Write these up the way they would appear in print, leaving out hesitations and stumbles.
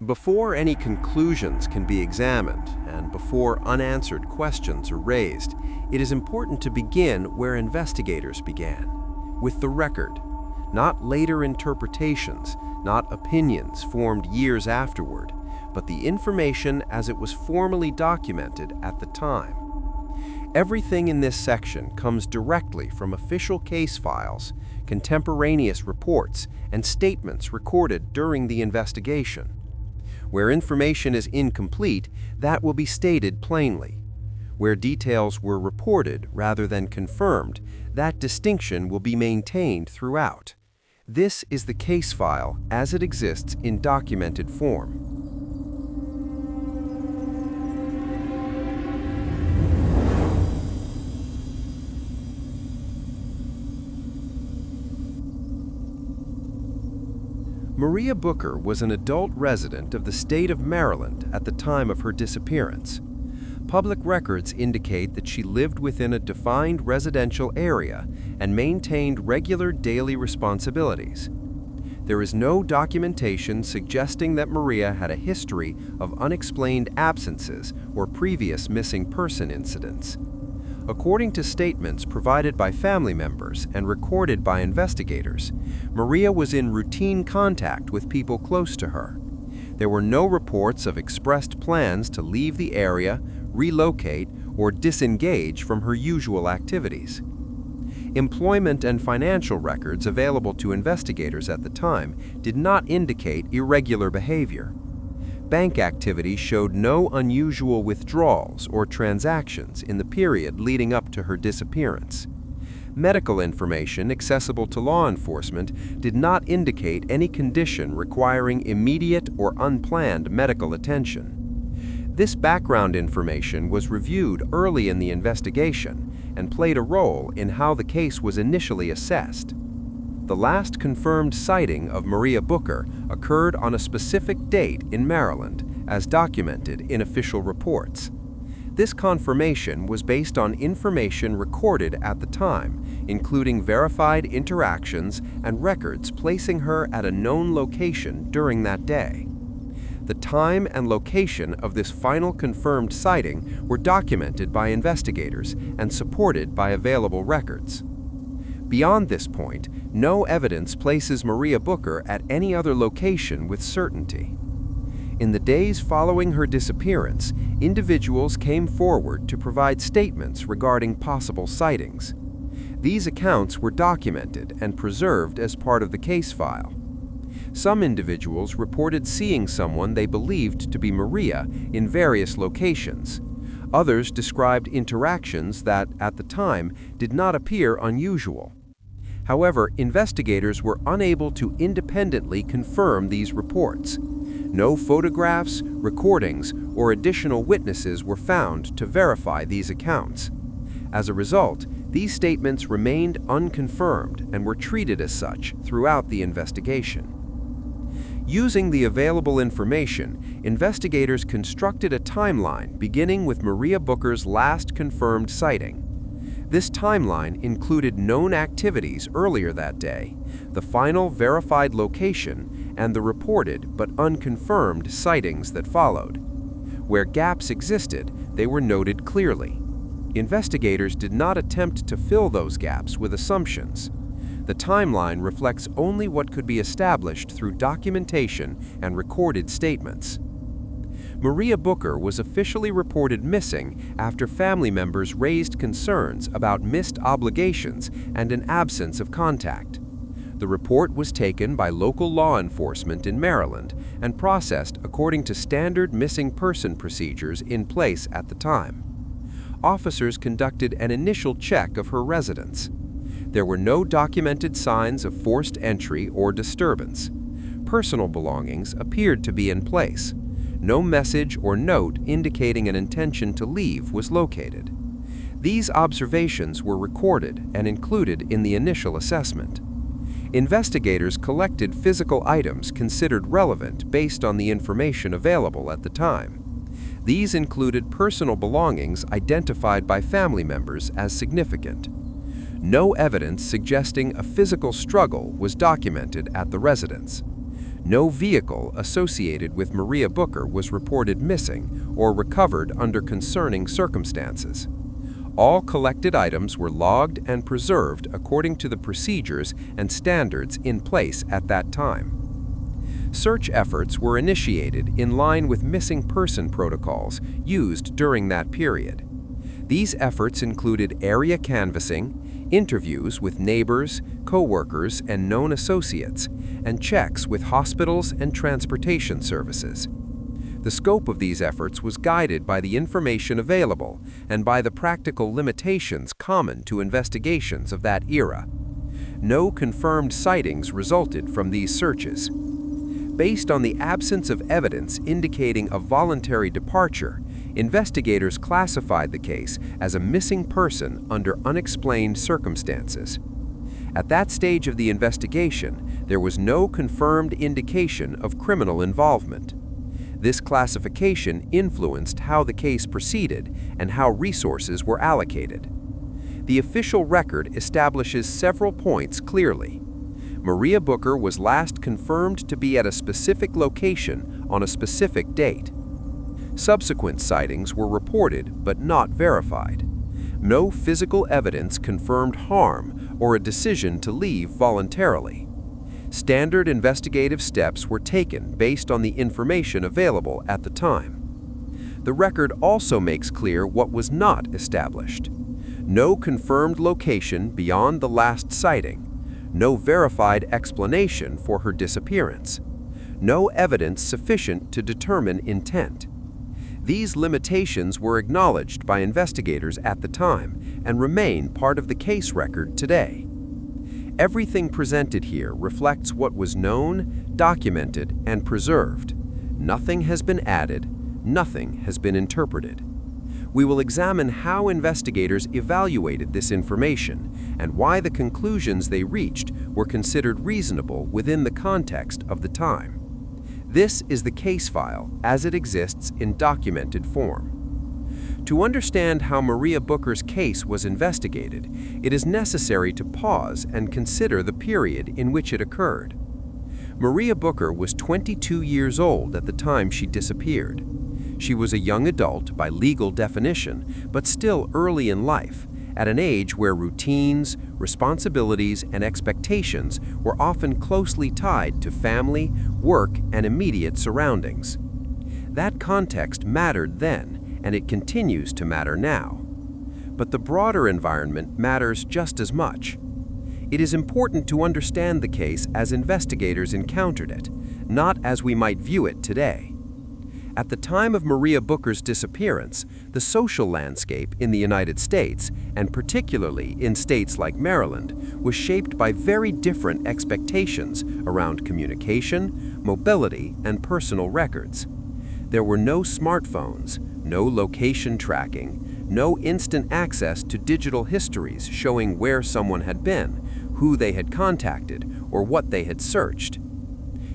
Before any conclusions can be examined and before unanswered questions are raised, it is important to begin where investigators began, with the record, not later interpretations, not opinions formed years afterward, but the information as it was formally documented at the time. Everything in this section comes directly from official case files, contemporaneous reports, and statements recorded during the investigation. Where information is incomplete, that will be stated plainly. Where details were reported rather than confirmed, that distinction will be maintained throughout. This is the case file as it exists in documented form. Maria Booker was an adult resident of the state of Maryland at the time of her disappearance. Public records indicate that she lived within a defined residential area and maintained regular daily responsibilities. There is no documentation suggesting that Maria had a history of unexplained absences or previous missing person incidents. According to statements provided by family members and recorded by investigators, Maria was in routine contact with people close to her. There were no reports of expressed plans to leave the area, relocate, or disengage from her usual activities. Employment and financial records available to investigators at the time did not indicate irregular behavior. Bank activity showed no unusual withdrawals or transactions in the period leading up to her disappearance. Medical information accessible to law enforcement did not indicate any condition requiring immediate or unplanned medical attention. This background information was reviewed early in the investigation and played a role in how the case was initially assessed. The last confirmed sighting of Maria Booker occurred on a specific date in Maryland, as documented in official reports. This confirmation was based on information recorded at the time, including verified interactions and records placing her at a known location during that day. The time and location of this final confirmed sighting were documented by investigators and supported by available records. Beyond this point, no evidence places Maria Booker at any other location with certainty. In the days following her disappearance, individuals came forward to provide statements regarding possible sightings. These accounts were documented and preserved as part of the case file. Some individuals reported seeing someone they believed to be Maria in various locations. Others described interactions that, at the time, did not appear unusual. However, investigators were unable to independently confirm these reports. No photographs, recordings, or additional witnesses were found to verify these accounts. As a result, these statements remained unconfirmed and were treated as such throughout the investigation. Using the available information, investigators constructed a timeline beginning with Maria Booker's last confirmed sighting. This timeline included known activities earlier that day, the final verified location, and the reported but unconfirmed sightings that followed. Where gaps existed, they were noted clearly. Investigators did not attempt to fill those gaps with assumptions. The timeline reflects only what could be established through documentation and recorded statements. Maria Booker was officially reported missing after family members raised concerns about missed obligations and an absence of contact. The report was taken by local law enforcement in Maryland and processed according to standard missing person procedures in place at the time. Officers conducted an initial check of her residence. There were no documented signs of forced entry or disturbance. Personal belongings appeared to be in place. No message or note indicating an intention to leave was located. These observations were recorded and included in the initial assessment. Investigators collected physical items considered relevant based on the information available at the time. These included personal belongings identified by family members as significant. No evidence suggesting a physical struggle was documented at the residence. No vehicle associated with Maria Booker was reported missing or recovered under concerning circumstances. All collected items were logged and preserved according to the procedures and standards in place at that time. Search efforts were initiated in line with missing person protocols used during that period. These efforts included area canvassing, interviews with neighbors, co-workers, and known associates, and checks with hospitals and transportation services. The scope of these efforts was guided by the information available and by the practical limitations common to investigations of that era. No confirmed sightings resulted from these searches. Based on the absence of evidence indicating a voluntary departure, investigators classified the case as a missing person under unexplained circumstances. At that stage of the investigation, there was no confirmed indication of criminal involvement. This classification influenced how the case proceeded and how resources were allocated. The official record establishes several points clearly. Maria Booker was last confirmed to be at a specific location on a specific date. Subsequent sightings were reported but not verified. No physical evidence confirmed harm or a decision to leave voluntarily. Standard investigative steps were taken based on the information available at the time. The record also makes clear what was not established. No confirmed location beyond the last sighting. No verified explanation for her disappearance. No evidence sufficient to determine intent. These limitations were acknowledged by investigators at the time and remain part of the case record today. Everything presented here reflects what was known, documented, and preserved. Nothing has been added, nothing has been interpreted. We will examine how investigators evaluated this information and why the conclusions they reached were considered reasonable within the context of the time. This is the case file as it exists in documented form. To understand how Maria Booker's case was investigated, it is necessary to pause and consider the period in which it occurred. Maria Booker was 22 years old at the time she disappeared. She was a young adult by legal definition, but still early in life, at an age where routines, responsibilities, and expectations were often closely tied to family, work, and immediate surroundings. That context mattered then, and it continues to matter now. But the broader environment matters just as much. It is important to understand the case as investigators encountered it, not as we might view it today. At the time of Maria Booker's disappearance, the social landscape in the United States, and particularly in states like Maryland, was shaped by very different expectations around communication, mobility, and personal records. There were no smartphones, no location tracking, no instant access to digital histories showing where someone had been, who they had contacted, or what they had searched.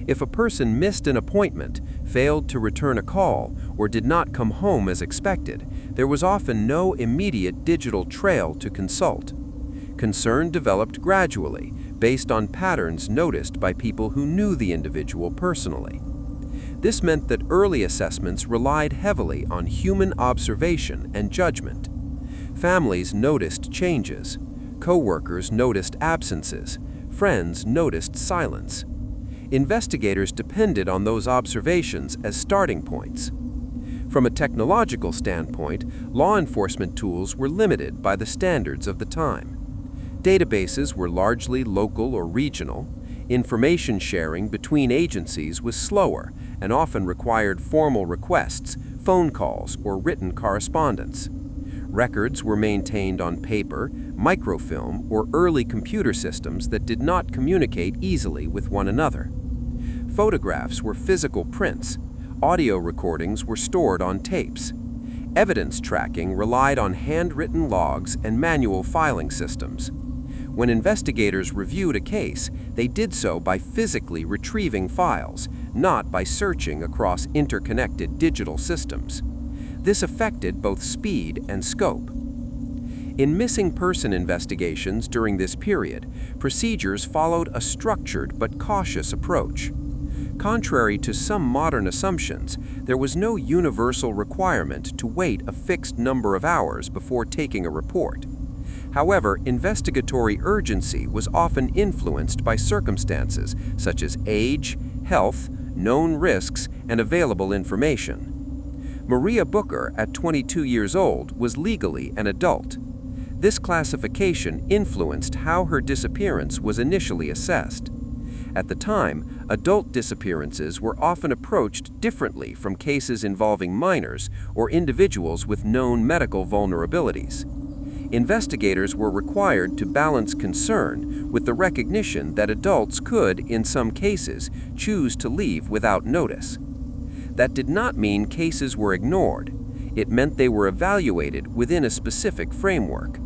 If a person missed an appointment, failed to return a call, or did not come home as expected, there was often no immediate digital trail to consult. Concern developed gradually, based on patterns noticed by people who knew the individual personally. This meant that early assessments relied heavily on human observation and judgment. Families noticed changes. Co-workers noticed absences. Friends noticed silence. Investigators depended on those observations as starting points. From a technological standpoint, law enforcement tools were limited by the standards of the time. Databases were largely local or regional. Information sharing between agencies was slower and often required formal requests, phone calls, or written correspondence. Records were maintained on paper, microfilm, or early computer systems that did not communicate easily with one another. Photographs were physical prints. Audio recordings were stored on tapes. Evidence tracking relied on handwritten logs and manual filing systems. When investigators reviewed a case, they did so by physically retrieving files, not by searching across interconnected digital systems. This affected both speed and scope. In missing person investigations during this period, procedures followed a structured but cautious approach. Contrary to some modern assumptions, there was no universal requirement to wait a fixed number of hours before taking a report. However, investigatory urgency was often influenced by circumstances such as age, health, known risks, and available information. Maria Booker, at 22 years old, was legally an adult. This classification influenced how her disappearance was initially assessed. At the time, adult disappearances were often approached differently from cases involving minors or individuals with known medical vulnerabilities. Investigators were required to balance concern with the recognition that adults could, in some cases, choose to leave without notice. That did not mean cases were ignored. It meant they were evaluated within a specific framework.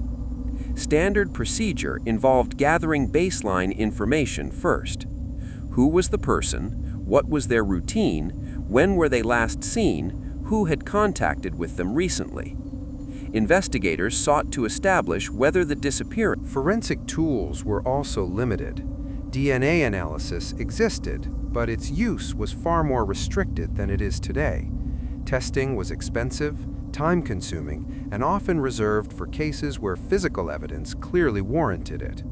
Standard procedure involved gathering baseline information first. Who was the person? What was their routine? When were they last seen? Who had contacted with them recently? Investigators sought to establish whether the disappearance. Forensic tools were also limited. DNA analysis existed, but its use was far more restricted than it is today. Testing was expensive, time-consuming, and often reserved for cases where physical evidence clearly warranted it.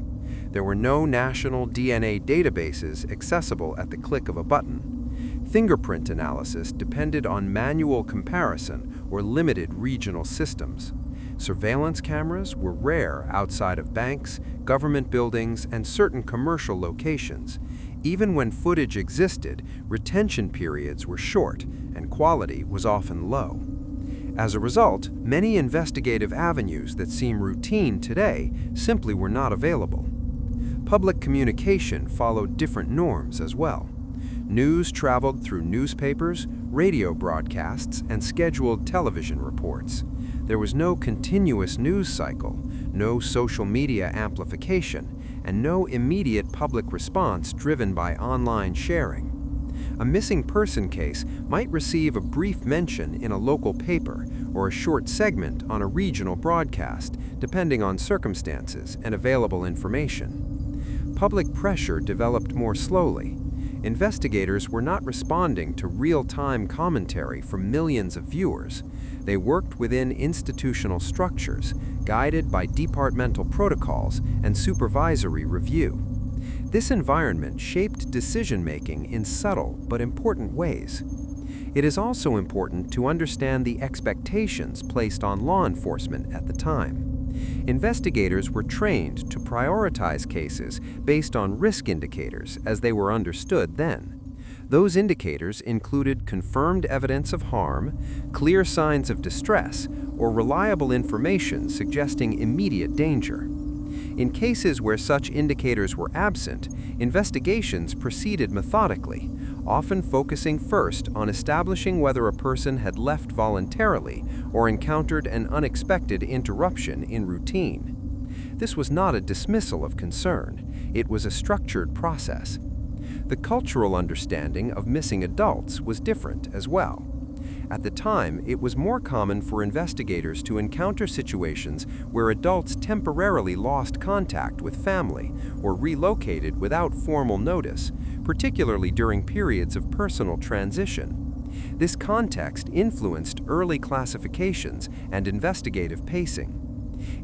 There were no national DNA databases accessible at the click of a button. Fingerprint analysis depended on manual comparison or limited regional systems. Surveillance cameras were rare outside of banks, government buildings, and certain commercial locations. Even when footage existed, retention periods were short and quality was often low. As a result, many investigative avenues that seem routine today simply were not available. Public communication followed different norms as well. News traveled through newspapers, radio broadcasts, and scheduled television reports. There was no continuous news cycle, no social media amplification, and no immediate public response driven by online sharing. A missing person case might receive a brief mention in a local paper or a short segment on a regional broadcast, depending on circumstances and available information. Public pressure developed more slowly. Investigators were not responding to real-time commentary from millions of viewers. They worked within institutional structures, guided by departmental protocols and supervisory review. This environment shaped decision-making in subtle but important ways. It is also important to understand the expectations placed on law enforcement at the time. Investigators were trained to prioritize cases based on risk indicators as they were understood then. Those indicators included confirmed evidence of harm, clear signs of distress, or reliable information suggesting immediate danger. In cases where such indicators were absent, investigations proceeded methodically, often focusing first on establishing whether a person had left voluntarily or encountered an unexpected interruption in routine. This was not a dismissal of concern, it was a structured process. The cultural understanding of missing adults was different as well. At the time, it was more common for investigators to encounter situations where adults temporarily lost contact with family or relocated without formal notice, particularly during periods of personal transition. This context influenced early classifications and investigative pacing.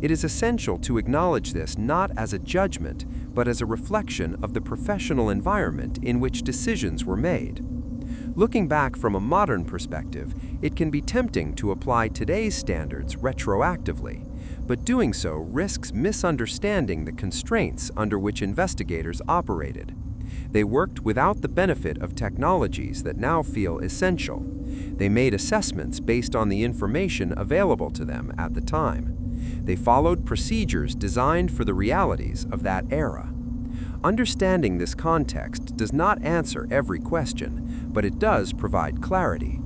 It is essential to acknowledge this not as a judgment, but as a reflection of the professional environment in which decisions were made. Looking back from a modern perspective, it can be tempting to apply today's standards retroactively, but doing so risks misunderstanding the constraints under which investigators operated. They worked without the benefit of technologies that now feel essential. They made assessments based on the information available to them at the time. They followed procedures designed for the realities of that era. Understanding this context does not answer every question, but it does provide clarity.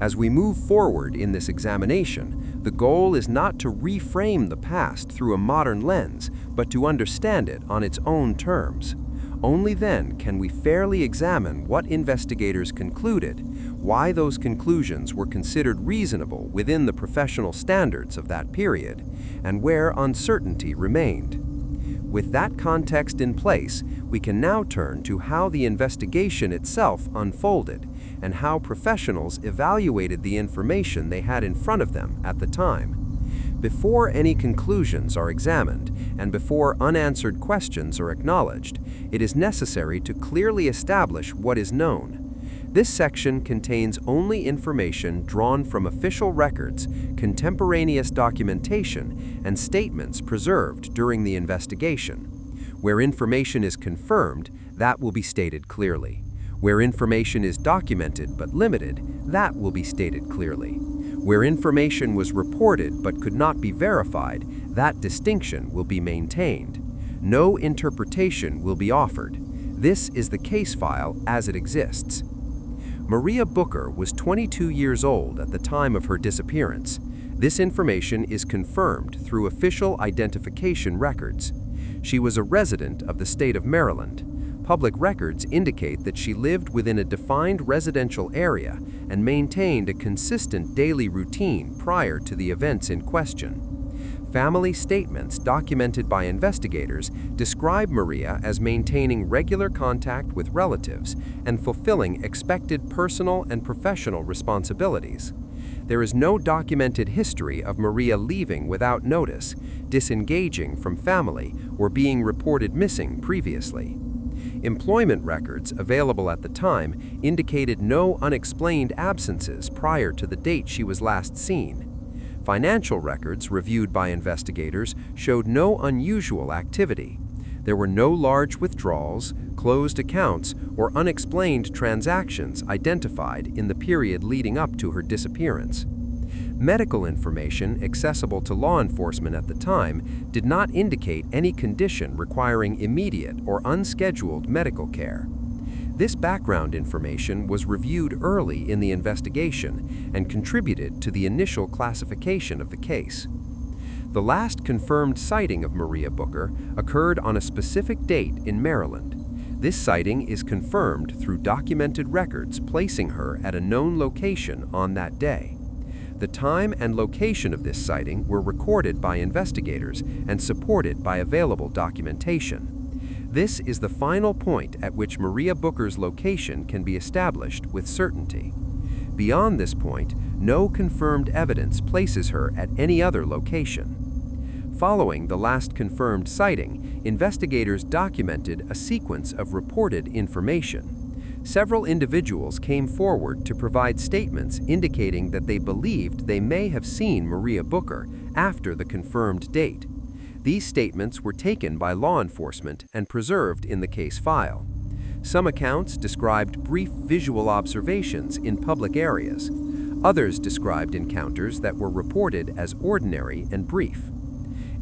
As we move forward in this examination, the goal is not to reframe the past through a modern lens, but to understand it on its own terms. Only then can we fairly examine what investigators concluded, why those conclusions were considered reasonable within the professional standards of that period, and where uncertainty remained. With that context in place, We can now turn to how the investigation itself unfolded and how professionals evaluated the information they had in front of them at the time. Before any conclusions are examined and before unanswered questions are acknowledged, it is necessary to clearly establish what is known. This section contains only information drawn from official records, contemporaneous documentation, and statements preserved during the investigation. Where information is confirmed, that will be stated clearly. Where information is documented but limited, that will be stated clearly. Where information was reported but could not be verified, that distinction will be maintained. No interpretation will be offered. This is the case file as it exists. Maria Booker was 22 years old at the time of her disappearance. This information is confirmed through official identification records. She was a resident of the state of Maryland. Public records indicate that she lived within a defined residential area and maintained a consistent daily routine prior to the events in question. Family statements documented by investigators describe Maria as maintaining regular contact with relatives and fulfilling expected personal and professional responsibilities. There is no documented history of Maria leaving without notice, disengaging from family, or being reported missing previously. Employment records available at the time indicated no unexplained absences prior to the date she was last seen. Financial records reviewed by investigators showed no unusual activity. There were no large withdrawals, closed accounts, or unexplained transactions identified in the period leading up to her disappearance. Medical information accessible to law enforcement at the time did not indicate any condition requiring immediate or unscheduled medical care. This background information was reviewed early in the investigation and contributed to the initial classification of the case. The last confirmed sighting of Maria Booker occurred on a specific date in Maryland. This sighting is confirmed through documented records placing her at a known location on that day. The time and location of this sighting were recorded by investigators and supported by available documentation. This is the final point at which Maria Booker's location can be established with certainty. Beyond this point, no confirmed evidence places her at any other location. Following the last confirmed sighting, investigators documented a sequence of reported information. Several individuals came forward to provide statements indicating that they believed they may have seen Maria Booker after the confirmed date. These statements were taken by law enforcement and preserved in the case file. Some accounts described brief visual observations in public areas. Others described encounters that were reported as ordinary and brief.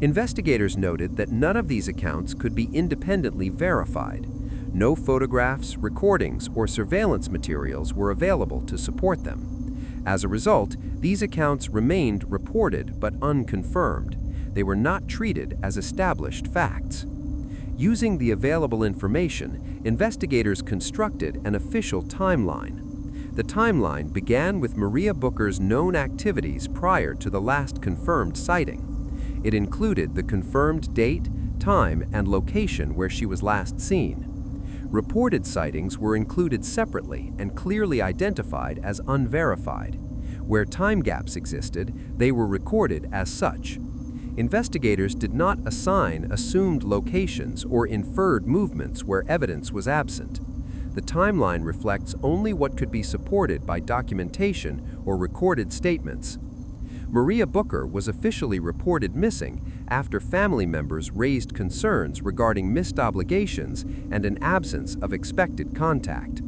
Investigators noted that none of these accounts could be independently verified. No photographs, recordings, or surveillance materials were available to support them. As a result, these accounts remained reported but unconfirmed. They were not treated as established facts. Using the available information, investigators constructed an official timeline. The timeline began with Maria Booker's known activities prior to the last confirmed sighting. It included the confirmed date, time, and location where she was last seen. Reported sightings were included separately and clearly identified as unverified. Where time gaps existed, they were recorded as such. Investigators did not assign assumed locations or inferred movements where evidence was absent. The timeline reflects only what could be supported by documentation or recorded statements. Maria Booker was officially reported missing after family members raised concerns regarding missed obligations and an absence of expected contact.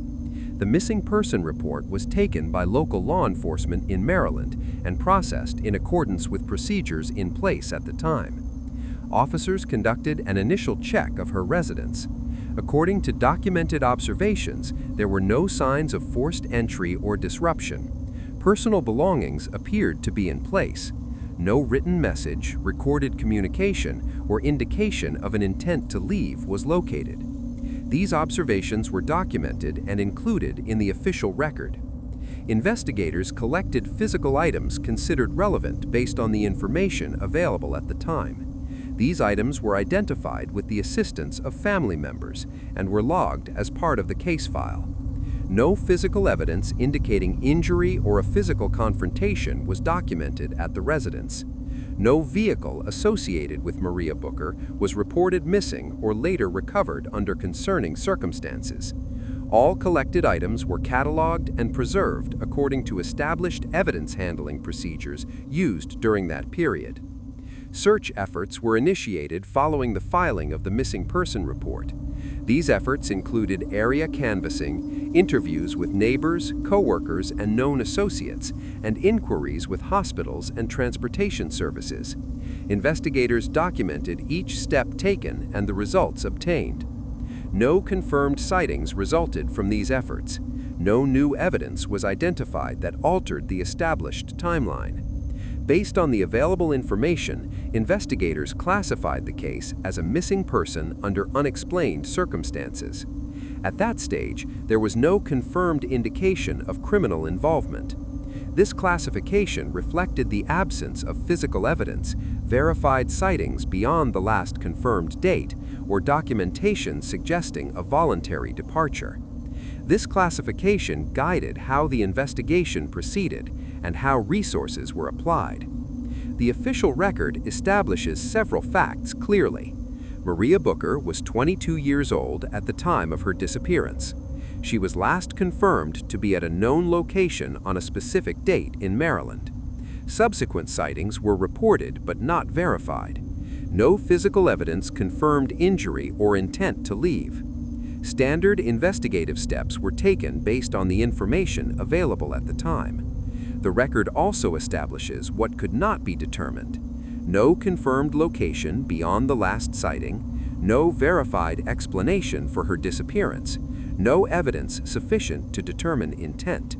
The missing person report was taken by local law enforcement in Maryland and processed in accordance with procedures in place at the time. Officers conducted an initial check of her residence. According to documented observations, there were no signs of forced entry or disruption. Personal belongings appeared to be in place. No written message, recorded communication, or indication of an intent to leave was located. These observations were documented and included in the official record. Investigators collected physical items considered relevant based on the information available at the time. These items were identified with the assistance of family members and were logged as part of the case file. No physical evidence indicating injury or a physical confrontation was documented at the residence. No vehicle associated with Maria Booker was reported missing or later recovered under concerning circumstances. All collected items were cataloged and preserved according to established evidence handling procedures used during that period. Search efforts were initiated following the filing of the missing person report. These efforts included area canvassing, interviews with neighbors, co-workers, and known associates, and inquiries with hospitals and transportation services. Investigators documented each step taken and the results obtained. No confirmed sightings resulted from these efforts. No new evidence was identified that altered the established timeline. Based on the available information, investigators classified the case as a missing person under unexplained circumstances. At that stage, there was no confirmed indication of criminal involvement. This classification reflected the absence of physical evidence, verified sightings beyond the last confirmed date, or documentation suggesting a voluntary departure. This classification guided how the investigation proceeded and how resources were applied. The official record establishes several facts clearly. Maria Booker was 22 years old at the time of her disappearance. She was last confirmed to be at a known location on a specific date in Maryland. Subsequent sightings were reported but not verified. No physical evidence confirmed injury or intent to leave. Standard investigative steps were taken based on the information available at the time. The record also establishes what could not be determined: no confirmed location beyond the last sighting, no verified explanation for her disappearance, no evidence sufficient to determine intent.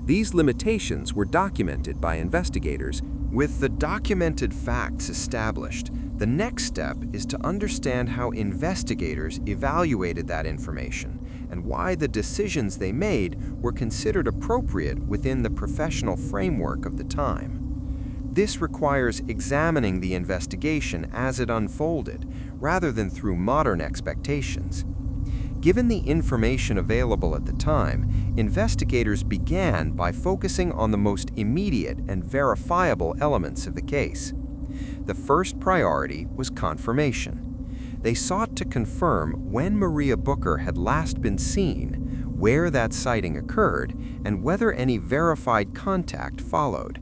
These limitations were documented by investigators. With the documented facts established, the next step is to understand how investigators evaluated that information and why the decisions they made were considered appropriate within the professional framework of the time. This requires examining the investigation as it unfolded, rather than through modern expectations. Given the information available at the time, investigators began by focusing on the most immediate and verifiable elements of the case. The first priority was confirmation. They sought to confirm when Maria Booker had last been seen, where that sighting occurred, and whether any verified contact followed.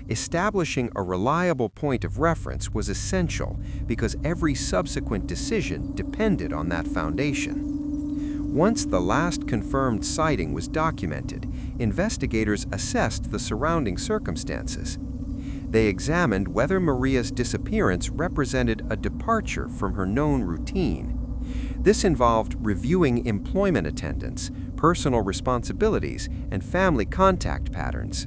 Establishing a reliable point of reference was essential because every subsequent decision depended on that foundation. Once the last confirmed sighting was documented, investigators assessed the surrounding circumstances. They examined whether Maria's disappearance represented a departure from her known routine. This involved reviewing employment attendance, personal responsibilities, and family contact patterns.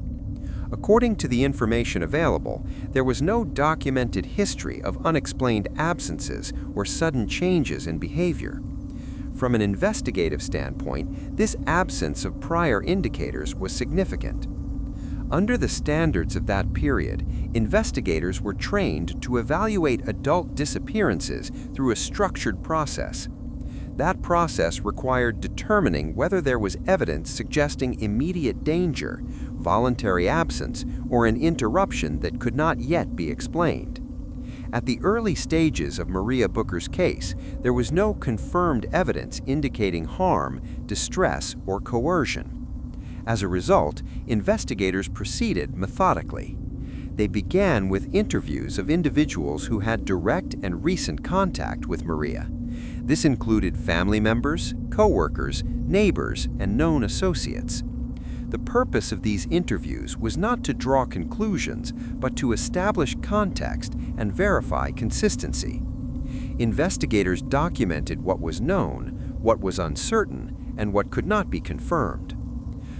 According to the information available, there was no documented history of unexplained absences or sudden changes in behavior. From an investigative standpoint, this absence of prior indicators was significant. Under the standards of that period, investigators were trained to evaluate adult disappearances through a structured process. That process required determining whether there was evidence suggesting immediate danger, voluntary absence, or an interruption that could not yet be explained. At the early stages of Maria Booker's case, there was no confirmed evidence indicating harm, distress, or coercion. As a result, investigators proceeded methodically. They began with interviews of individuals who had direct and recent contact with Maria. This included family members, co-workers, neighbors, and known associates. The purpose of these interviews was not to draw conclusions, but to establish context and verify consistency. Investigators documented what was known, what was uncertain, and what could not be confirmed.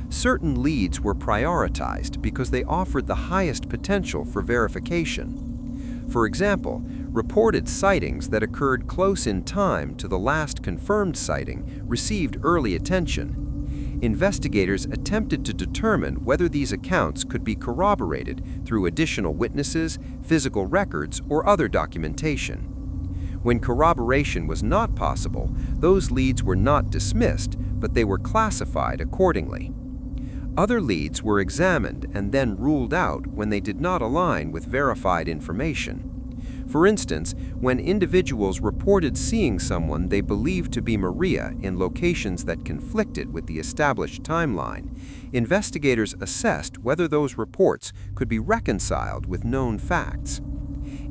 Certain leads were prioritized because they offered the highest potential for verification. For example, reported sightings that occurred close in time to the last confirmed sighting received early attention. investigators attempted to determine whether these accounts could be corroborated through additional witnesses, physical records, or other documentation. When corroboration was not possible, those leads were not dismissed, but they were classified accordingly. Other leads were examined and then ruled out when they did not align with verified information. For instance, when individuals reported seeing someone they believed to be Maria in locations that conflicted with the established timeline, investigators assessed whether those reports could be reconciled with known facts.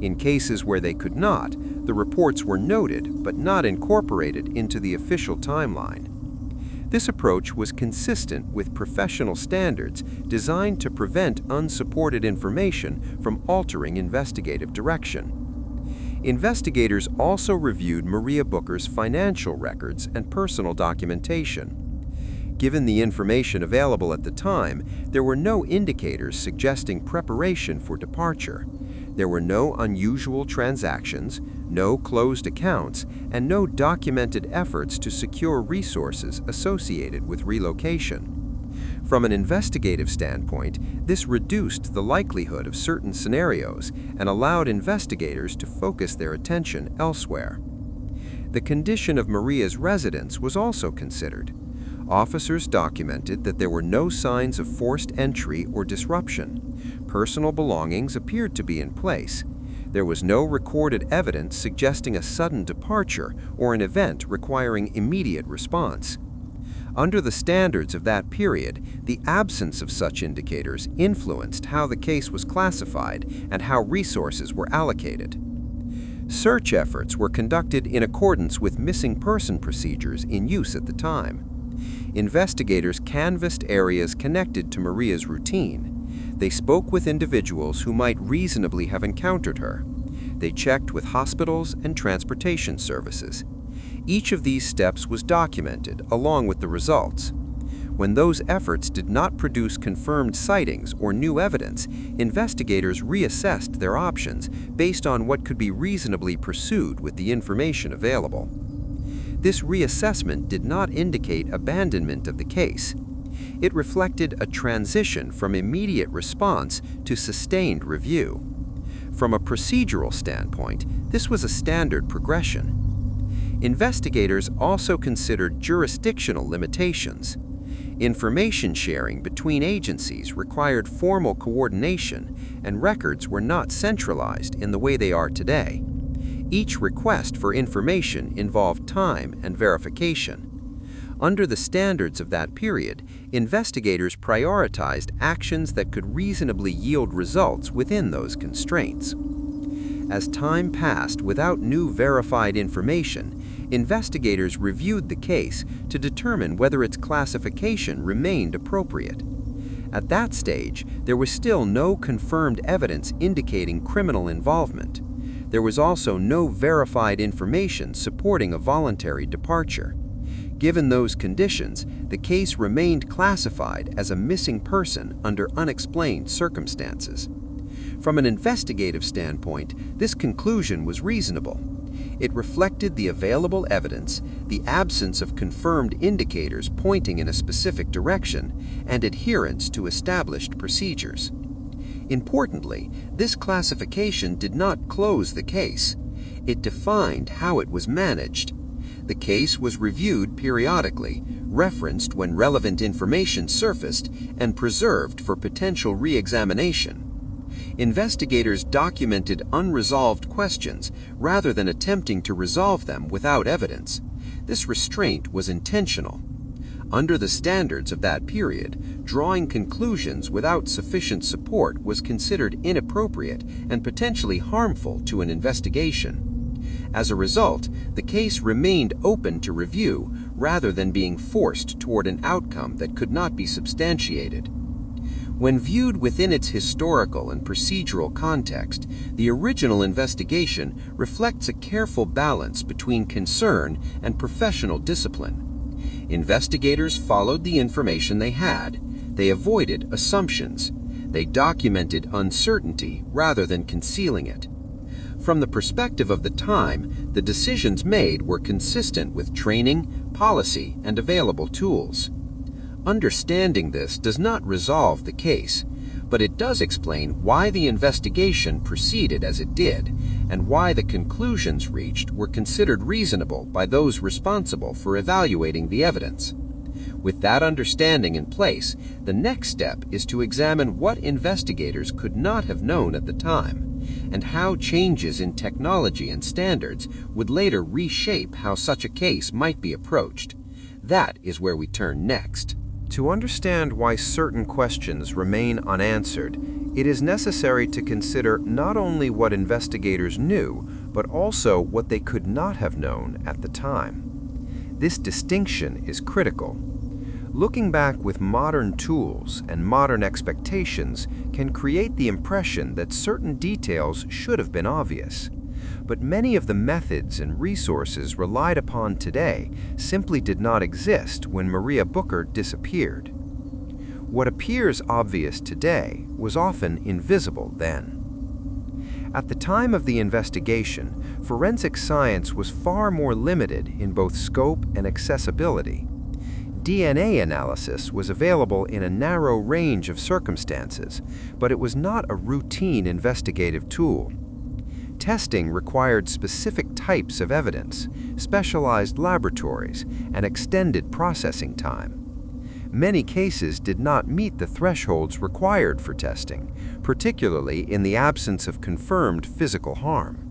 In cases where they could not, the reports were noted but not incorporated into the official timeline. This approach was consistent with professional standards designed to prevent unsupported information from altering investigative direction. Investigators also reviewed Maria Booker's financial records and personal documentation. Given the information available at the time, there were no indicators suggesting preparation for departure. There were no unusual transactions, no closed accounts, and no documented efforts to secure resources associated with relocation. From an investigative standpoint, this reduced the likelihood of certain scenarios and allowed investigators to focus their attention elsewhere. The condition of Maria's residence was also considered. Officers documented that there were no signs of forced entry or disruption. Personal belongings appeared to be in place. There was no recorded evidence suggesting a sudden departure or an event requiring immediate response. Under the standards of that period, the absence of such indicators influenced how the case was classified and how resources were allocated. Search efforts were conducted in accordance with missing person procedures in use at the time. Investigators canvassed areas connected to Maria's routine. They spoke with individuals who might reasonably have encountered her. They checked with hospitals and transportation services. Each of these steps was documented along with the results. When those efforts did not produce confirmed sightings or new evidence, investigators reassessed their options based on what could be reasonably pursued with the information available. This reassessment did not indicate abandonment of the case. It reflected a transition from immediate response to sustained review. From a procedural standpoint, this was a standard progression. Investigators also considered jurisdictional limitations. Information sharing between agencies required formal coordination, and records were not centralized in the way they are today. Each request for information involved time and verification. Under the standards of that period, investigators prioritized actions that could reasonably yield results within those constraints. As time passed without new verified information, investigators reviewed the case to determine whether its classification remained appropriate. At that stage, there was still no confirmed evidence indicating criminal involvement. There was also no verified information supporting a voluntary departure. Given those conditions, the case remained classified as a missing person under unexplained circumstances. From an investigative standpoint, this conclusion was reasonable. It reflected the available evidence, the absence of confirmed indicators pointing in a specific direction, and adherence to established procedures. Importantly, this classification did not close the case. It defined how it was managed. The case was reviewed periodically, referenced when relevant information surfaced, and preserved for potential re-examination. Investigators documented unresolved questions rather than attempting to resolve them without evidence. This restraint was intentional. Under the standards of that period, drawing conclusions without sufficient support was considered inappropriate and potentially harmful to an investigation. As a result, the case remained open to review rather than being forced toward an outcome that could not be substantiated. When viewed within its historical and procedural context, the original investigation reflects a careful balance between concern and professional discipline. Investigators followed the information they had. They avoided assumptions. They documented uncertainty rather than concealing it. From the perspective of the time, the decisions made were consistent with training, policy, and available tools. Understanding this does not resolve the case, but it does explain why the investigation proceeded as it did, and why the conclusions reached were considered reasonable by those responsible for evaluating the evidence. With that understanding in place, the next step is to examine what investigators could not have known at the time, and how changes in technology and standards would later reshape how such a case might be approached. That is where we turn next. To understand why certain questions remain unanswered, it is necessary to consider not only what investigators knew, but also what they could not have known at the time. This distinction is critical. Looking back with modern tools and modern expectations can create the impression that certain details should have been obvious. But many of the methods and resources relied upon today simply did not exist when Maria Booker disappeared. What appears obvious today was often invisible then. At the time of the investigation, forensic science was far more limited in both scope and accessibility. DNA analysis was available in a narrow range of circumstances, but it was not a routine investigative tool. Testing required specific types of evidence, specialized laboratories, and extended processing time. Many cases did not meet the thresholds required for testing, particularly in the absence of confirmed physical harm.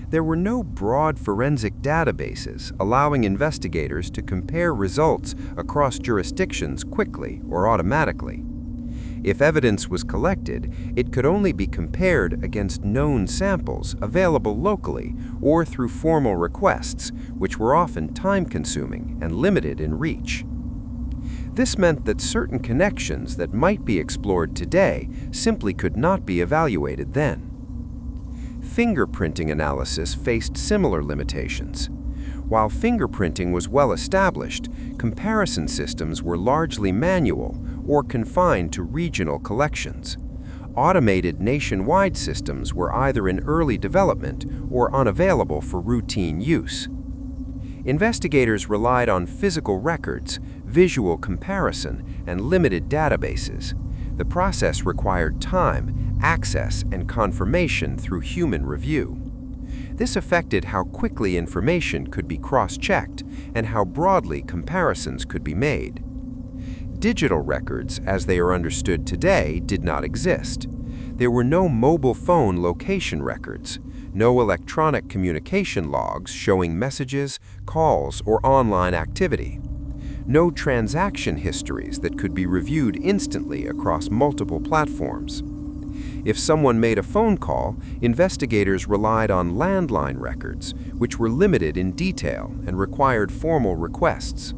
There were no broad forensic databases allowing investigators to compare results across jurisdictions quickly or automatically. If evidence was collected, it could only be compared against known samples available locally or through formal requests, which were often time-consuming and limited in reach. This meant that certain connections that might be explored today simply could not be evaluated then. Fingerprinting analysis faced similar limitations. While fingerprinting was well established, comparison systems were largely manual or confined to regional collections. Automated nationwide systems were either in early development or unavailable for routine use. Investigators relied on physical records, visual comparison, and limited databases. The process required time, access, and confirmation through human review. This affected how quickly information could be cross-checked and how broadly comparisons could be made. Digital records, as they are understood today, did not exist. There were no mobile phone location records, no electronic communication logs showing messages, calls, or online activity. No transaction histories that could be reviewed instantly across multiple platforms. If someone made a phone call, investigators relied on landline records, which were limited in detail and required formal requests.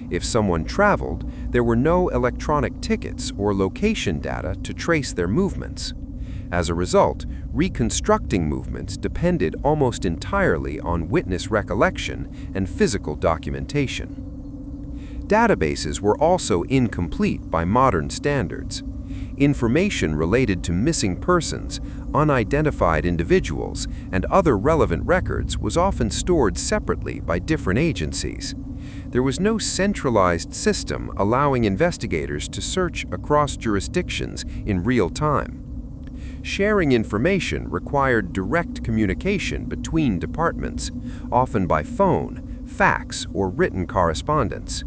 If someone traveled, there were no electronic tickets or location data to trace their movements. As a result, reconstructing movements depended almost entirely on witness recollection and physical documentation. Databases were also incomplete by modern standards. Information related to missing persons, unidentified individuals, and other relevant records was often stored separately by different agencies. There was no centralized system allowing investigators to search across jurisdictions in real time. Sharing information required direct communication between departments, often by phone, fax, or written correspondence.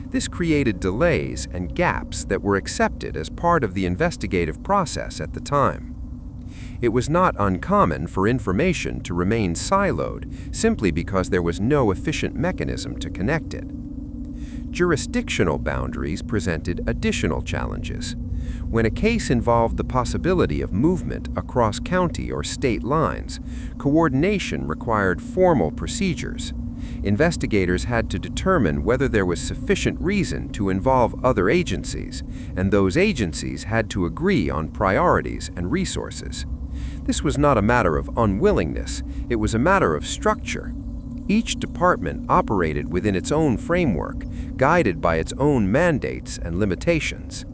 This created delays and gaps that were accepted as part of the investigative process at the time. It was not uncommon for information to remain siloed simply because there was no efficient mechanism to connect it. Jurisdictional boundaries presented additional challenges. When a case involved the possibility of movement across county or state lines, coordination required formal procedures. Investigators had to determine whether there was sufficient reason to involve other agencies, and those agencies had to agree on priorities and resources. This was not a matter of unwillingness, it was a matter of structure. Each department operated within its own framework, guided by its own mandates and limitations.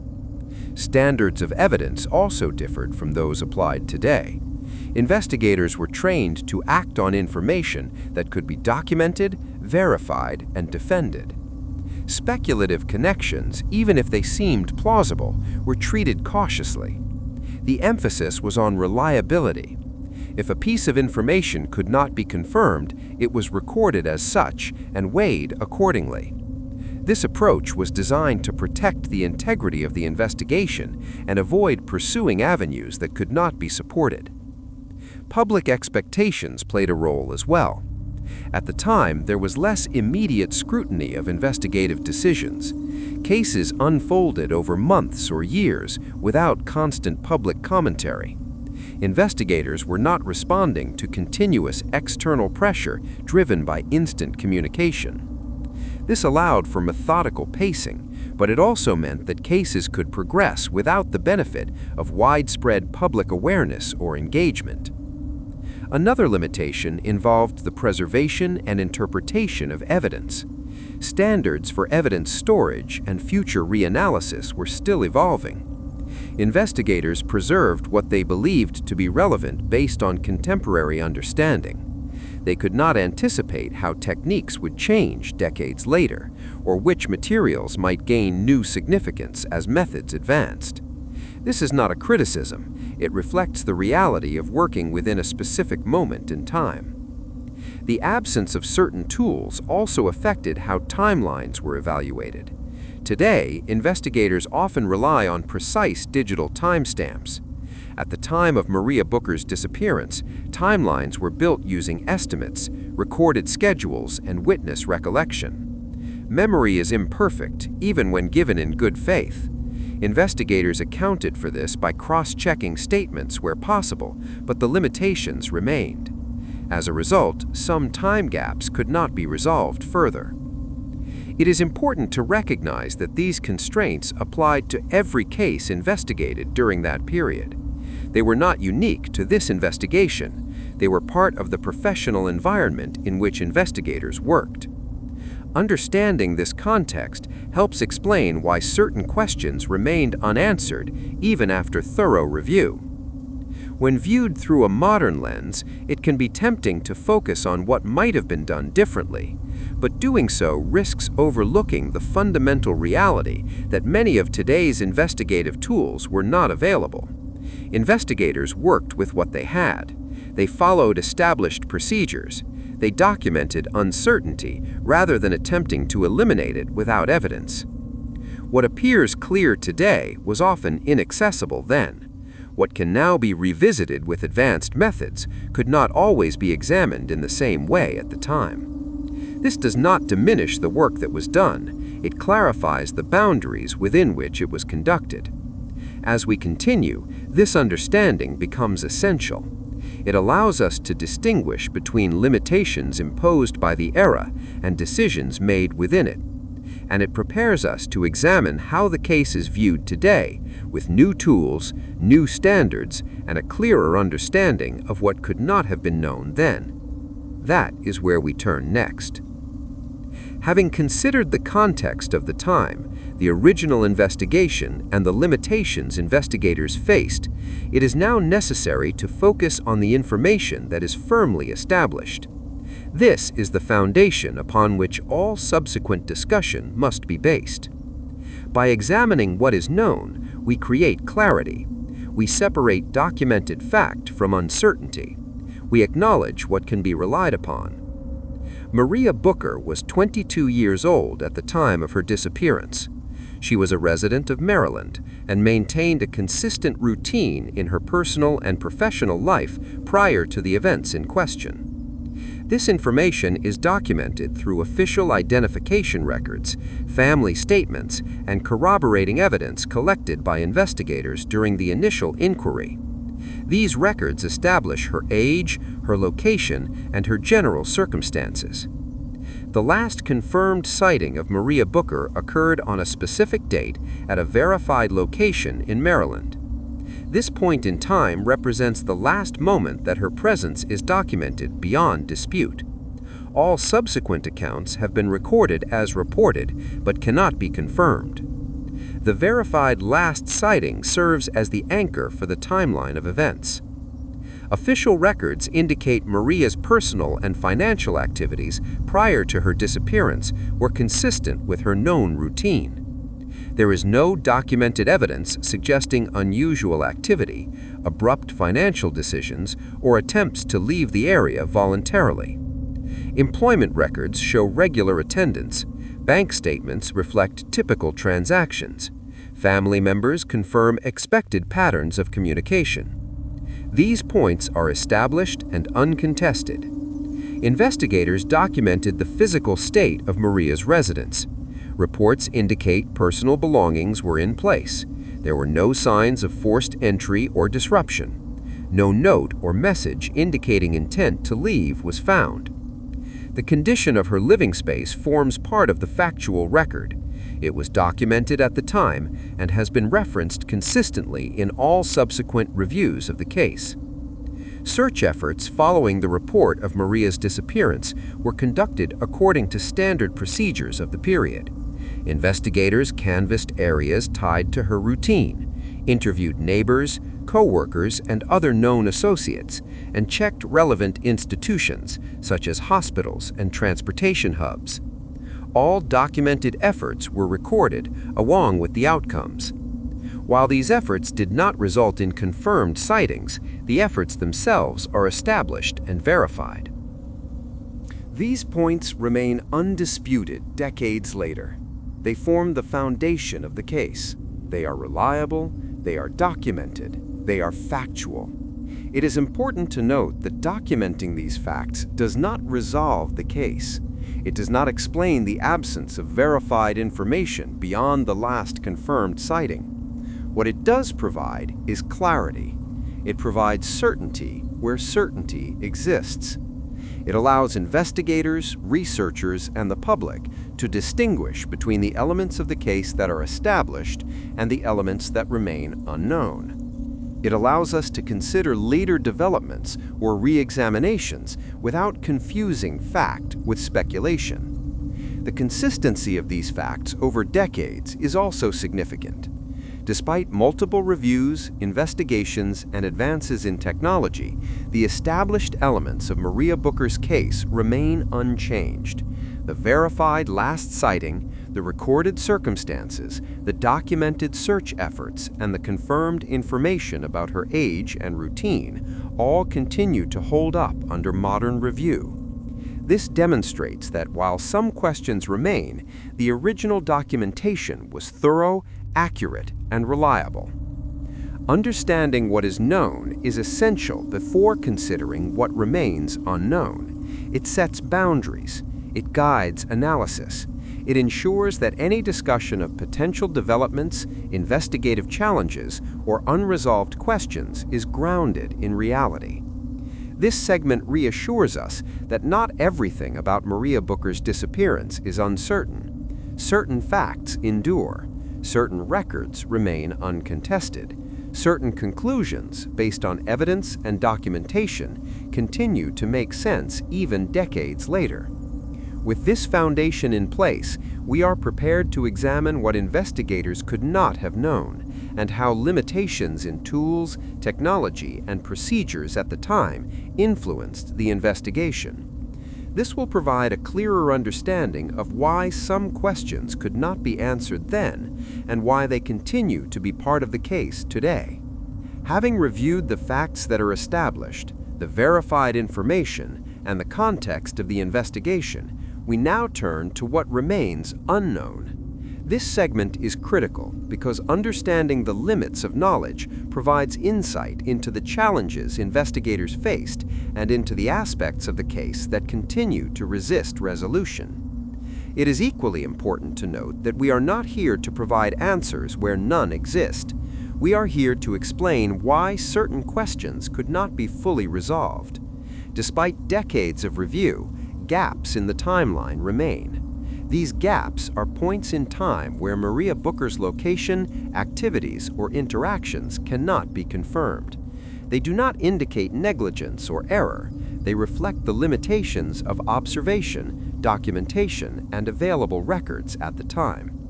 Standards of evidence also differed from those applied today. Investigators were trained to act on information that could be documented, verified, and defended. Speculative connections, even if they seemed plausible, were treated cautiously. The emphasis was on reliability. If a piece of information could not be confirmed, it was recorded as such and weighed accordingly. This approach was designed to protect the integrity of the investigation and avoid pursuing avenues that could not be supported. Public expectations played a role as well. At the time, there was less immediate scrutiny of investigative decisions. Cases unfolded over months or years without constant public commentary. Investigators were not responding to continuous external pressure driven by instant communication. This allowed for methodical pacing, but it also meant that cases could progress without the benefit of widespread public awareness or engagement. Another limitation involved the preservation and interpretation of evidence. Standards for evidence storage and future reanalysis were still evolving. Investigators preserved what they believed to be relevant based on contemporary understanding. They could not anticipate how techniques would change decades later, or which materials might gain new significance as methods advanced. This is not a criticism. It reflects the reality of working within a specific moment in time. The absence of certain tools also affected how timelines were evaluated. Today, investigators often rely on precise digital timestamps. At the time of Maria Booker's disappearance, timelines were built using estimates, recorded schedules, and witness recollection. Memory is imperfect, even when given in good faith. Investigators accounted for this by cross-checking statements where possible, but the limitations remained. As a result, some time gaps could not be resolved further. It is important to recognize that these constraints applied to every case investigated during that period. They were not unique to this investigation. They were part of the professional environment in which investigators worked. Understanding this context helps explain why certain questions remained unanswered even after thorough review. When viewed through a modern lens, it can be tempting to focus on what might have been done differently, but doing so risks overlooking the fundamental reality that many of today's investigative tools were not available. Investigators worked with what they had. They followed established procedures. They documented uncertainty rather than attempting to eliminate it without evidence. What appears clear today was often inaccessible then. What can now be revisited with advanced methods could not always be examined in the same way at the time. This does not diminish the work that was done. It clarifies the boundaries within which it was conducted. As we continue, this understanding becomes essential. It allows us to distinguish between limitations imposed by the era and decisions made within it. And it prepares us to examine how the case is viewed today with new tools, new standards, and a clearer understanding of what could not have been known then. That is where we turn next. Having considered the context of the time, the original investigation, and the limitations investigators faced, it is now necessary to focus on the information that is firmly established. This is the foundation upon which all subsequent discussion must be based. By examining what is known, we create clarity. We separate documented fact from uncertainty. We acknowledge what can be relied upon. Maria Booker was 22 years old at the time of her disappearance. She was a resident of Maryland and maintained a consistent routine in her personal and professional life prior to the events in question. This information is documented through official identification records, family statements, and corroborating evidence collected by investigators during the initial inquiry. These records establish her age, her location, and her general circumstances. The last confirmed sighting of Maria Booker occurred on a specific date at a verified location in Maryland. This point in time represents the last moment that her presence is documented beyond dispute. All subsequent accounts have been recorded as reported, but cannot be confirmed. The verified last sighting serves as the anchor for the timeline of events. Official records indicate Maria's personal and financial activities prior to her disappearance were consistent with her known routine. There is no documented evidence suggesting unusual activity, abrupt financial decisions, or attempts to leave the area voluntarily. Employment records show regular attendance. Bank statements reflect typical transactions. Family members confirm expected patterns of communication. These points are established and uncontested. Investigators documented the physical state of Maria's residence. Reports indicate personal belongings were in place. There were no signs of forced entry or disruption. No note or message indicating intent to leave was found. The condition of her living space forms part of the factual record. It was documented at the time and has been referenced consistently in all subsequent reviews of the case. Search efforts following the report of Maria's disappearance were conducted according to standard procedures of the period. Investigators canvassed areas tied to her routine, interviewed neighbors, co-workers, and other known associates, and checked relevant institutions, such as hospitals and transportation hubs. All documented efforts were recorded, along with the outcomes. While these efforts did not result in confirmed sightings, the efforts themselves are established and verified. These points remain undisputed decades later. They form the foundation of the case. They are reliable, they are documented, they are factual. It is important to note that documenting these facts does not resolve the case. It does not explain the absence of verified information beyond the last confirmed sighting. What it does provide is clarity. It provides certainty where certainty exists. It allows investigators, researchers, and the public to distinguish between the elements of the case that are established and the elements that remain unknown. It allows us to consider later developments or re-examinations without confusing fact with speculation. The consistency of these facts over decades is also significant. Despite multiple reviews, investigations, and advances in technology, the established elements of Maria Booker's case remain unchanged. The verified last sighting, the recorded circumstances, the documented search efforts, and the confirmed information about her age and routine all continue to hold up under modern review. This demonstrates that while some questions remain, the original documentation was thorough, accurate, and reliable. Understanding what is known is essential before considering what remains unknown. It sets boundaries. It guides analysis. It ensures that any discussion of potential developments, investigative challenges, or unresolved questions is grounded in reality. This segment reassures us that not everything about Maria Booker's disappearance is uncertain. Certain facts endure. Certain records remain uncontested. Certain conclusions, based on evidence and documentation, continue to make sense even decades later. With this foundation in place, we are prepared to examine what investigators could not have known and how limitations in tools, technology, and procedures at the time influenced the investigation. This will provide a clearer understanding of why some questions could not be answered then and why they continue to be part of the case today. Having reviewed the facts that are established, the verified information, and the context of the investigation, we now turn to what remains unknown. This segment is critical because understanding the limits of knowledge provides insight into the challenges investigators faced and into the aspects of the case that continue to resist resolution. It is equally important to note that we are not here to provide answers where none exist. We are here to explain why certain questions could not be fully resolved. Despite decades of review, gaps in the timeline remain. These gaps are points in time where Maria Booker's location, activities, or interactions cannot be confirmed. They do not indicate negligence or error. They reflect the limitations of observation, documentation, and available records at the time.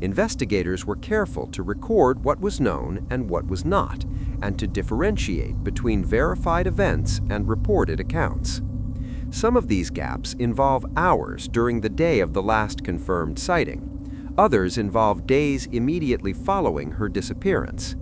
Investigators were careful to record what was known and what was not, and to differentiate between verified events and reported accounts. Some of these gaps involve hours during the day of the last confirmed sighting. Others involve days immediately following her disappearance.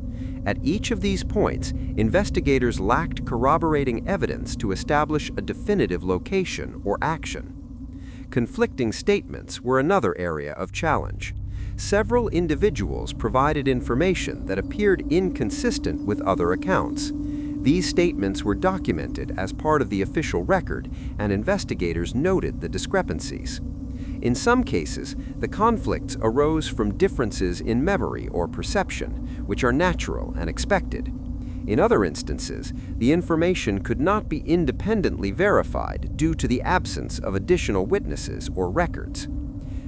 At each of these points, investigators lacked corroborating evidence to establish a definitive location or action. Conflicting statements were another area of challenge. Several individuals provided information that appeared inconsistent with other accounts. These statements were documented as part of the official record, and investigators noted the discrepancies. In some cases, the conflicts arose from differences in memory or perception, which are natural and expected. In other instances, the information could not be independently verified due to the absence of additional witnesses or records.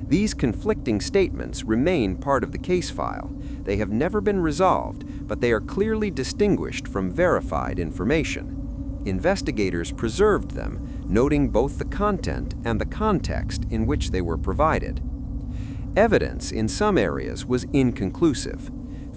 These conflicting statements remain part of the case file. They have never been resolved, but they are clearly distinguished from verified information. Investigators preserved them, noting both the content and the context in which they were provided. Evidence in some areas was inconclusive.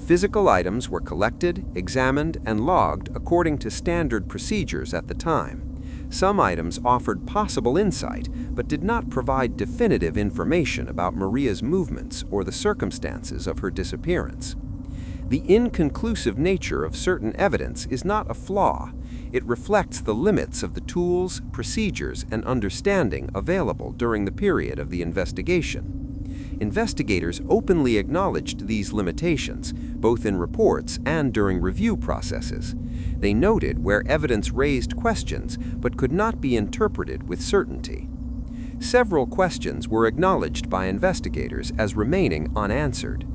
Physical items were collected, examined, and logged according to standard procedures at the time. Some items offered possible insight, but did not provide definitive information about Maria's movements or the circumstances of her disappearance. The inconclusive nature of certain evidence is not a flaw. It reflects the limits of the tools, procedures, and understanding available during the period of the investigation. Investigators openly acknowledged these limitations, both in reports and during review processes. They noted where evidence raised questions but could not be interpreted with certainty. Several questions were acknowledged by investigators as remaining unanswered.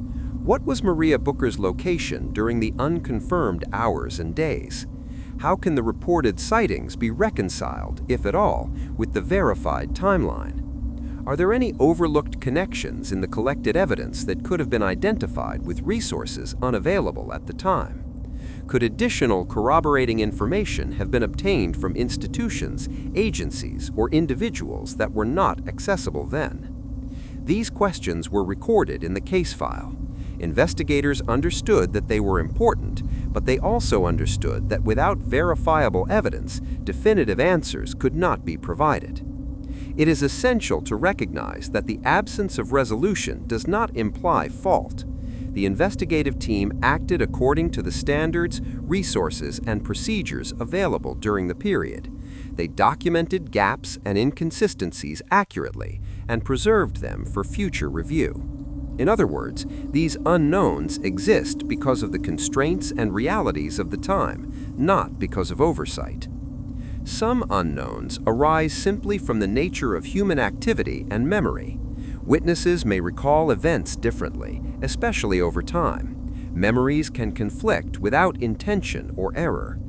What was Maria Booker's location during the unconfirmed hours and days? How can the reported sightings be reconciled, if at all, with the verified timeline? Are there any overlooked connections in the collected evidence that could have been identified with resources unavailable at the time? Could additional corroborating information have been obtained from institutions, agencies, or individuals that were not accessible then? These questions were recorded in the case file. Investigators understood that they were important, but they also understood that without verifiable evidence, definitive answers could not be provided. It is essential to recognize that the absence of resolution does not imply fault. The investigative team acted according to the standards, resources, and procedures available during the period. They documented gaps and inconsistencies accurately and preserved them for future review. In other words, these unknowns exist because of the constraints and realities of the time, not because of oversight. Some unknowns arise simply from the nature of human activity and memory. Witnesses may recall events differently, especially over time. Memories can conflict without intention or error.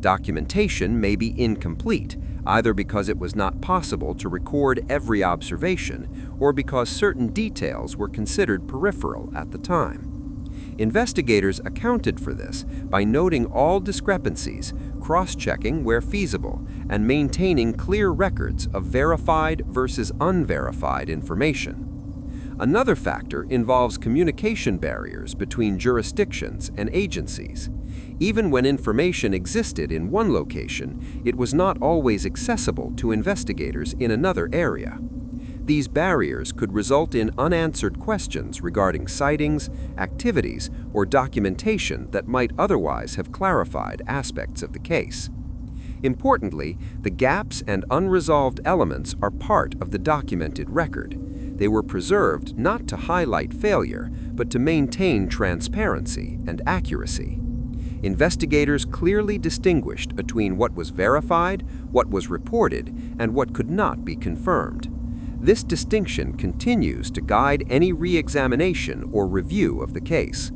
Documentation may be incomplete, either because it was not possible to record every observation or because certain details were considered peripheral at the time. Investigators accounted for this by noting all discrepancies, cross-checking where feasible, and maintaining clear records of verified versus unverified information. Another factor involves communication barriers between jurisdictions and agencies. Even when information existed in one location, it was not always accessible to investigators in another area. These barriers could result in unanswered questions regarding sightings, activities, or documentation that might otherwise have clarified aspects of the case. Importantly, the gaps and unresolved elements are part of the documented record. They were preserved not to highlight failure, but to maintain transparency and accuracy. Investigators clearly distinguished between what was verified, what was reported, and what could not be confirmed. This distinction continues to guide any re-examination or review of the case.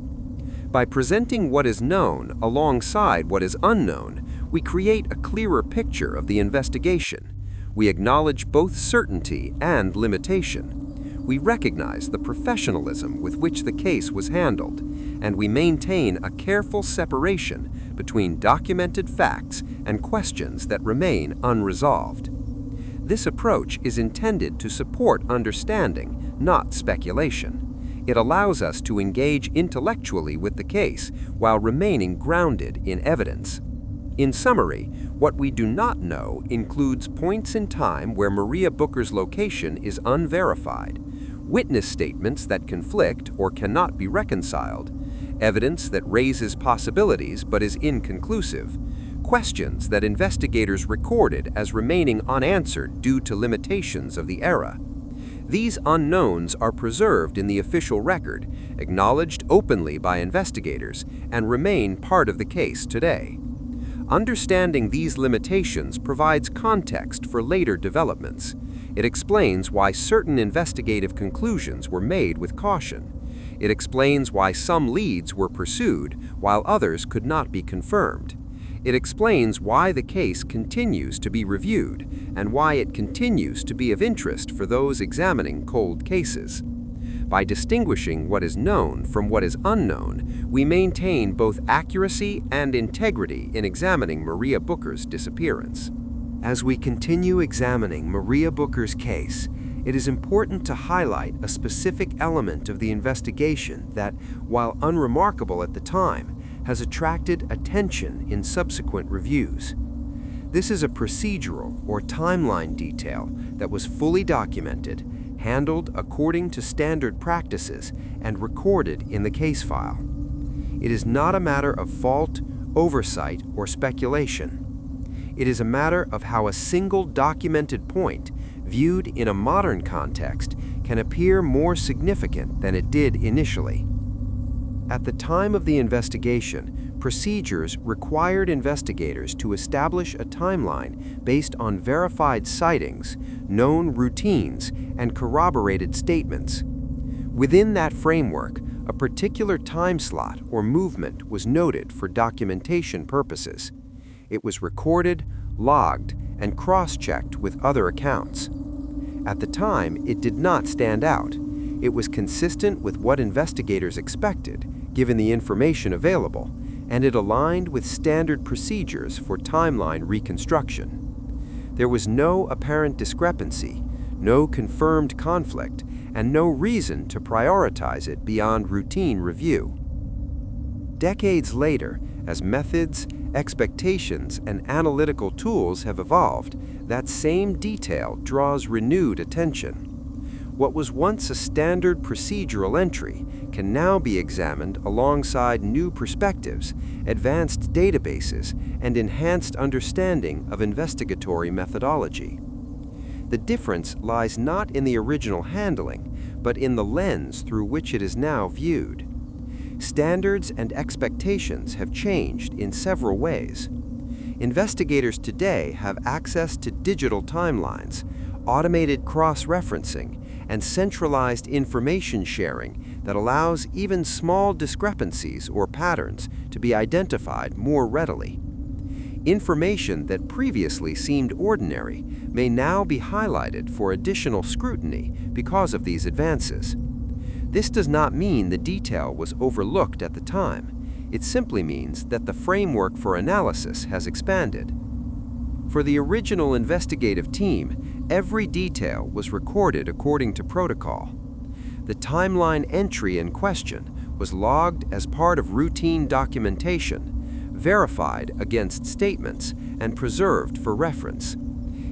By presenting what is known alongside what is unknown, we create a clearer picture of the investigation. We acknowledge both certainty and limitation. We recognize the professionalism with which the case was handled, and we maintain a careful separation between documented facts and questions that remain unresolved. This approach is intended to support understanding, not speculation. It allows us to engage intellectually with the case while remaining grounded in evidence. In summary, what we do not know includes points in time where Maria Booker's location is unverified, witness statements that conflict or cannot be reconciled, evidence that raises possibilities but is inconclusive, questions that investigators recorded as remaining unanswered due to limitations of the era. These unknowns are preserved in the official record, acknowledged openly by investigators, and remain part of the case today. Understanding these limitations provides context for later developments. It explains why certain investigative conclusions were made with caution. It explains why some leads were pursued while others could not be confirmed. It explains why the case continues to be reviewed and why it continues to be of interest for those examining cold cases. By distinguishing what is known from what is unknown, we maintain both accuracy and integrity in examining Maria Booker's disappearance. As we continue examining Maria Booker's case, it is important to highlight a specific element of the investigation that, while unremarkable at the time, has attracted attention in subsequent reviews. This is a procedural or timeline detail that was fully documented, handled according to standard practices, and recorded in the case file. It is not a matter of fault, oversight, or speculation. It is a matter of how a single documented point, viewed in a modern context, can appear more significant than it did initially. At the time of the investigation, procedures required investigators to establish a timeline based on verified sightings, known routines, and corroborated statements. Within that framework, a particular time slot or movement was noted for documentation purposes. It was recorded, logged, and cross-checked with other accounts. At the time, it did not stand out. It was consistent with what investigators expected, given the information available, and it aligned with standard procedures for timeline reconstruction. There was no apparent discrepancy, no confirmed conflict, and no reason to prioritize it beyond routine review. Decades later, as methods, expectations, and analytical tools have evolved, that same detail draws renewed attention. What was once a standard procedural entry can now be examined alongside new perspectives, advanced databases, and enhanced understanding of investigatory methodology. The difference lies not in the original handling, but in the lens through which it is now viewed. Standards and expectations have changed in several ways. Investigators today have access to digital timelines, automated cross-referencing, and centralized information sharing that allows even small discrepancies or patterns to be identified more readily. Information that previously seemed ordinary may now be highlighted for additional scrutiny because of these advances. This does not mean the detail was overlooked at the time. It simply means that the framework for analysis has expanded. For the original investigative team, every detail was recorded according to protocol. The timeline entry in question was logged as part of routine documentation, verified against statements, and preserved for reference.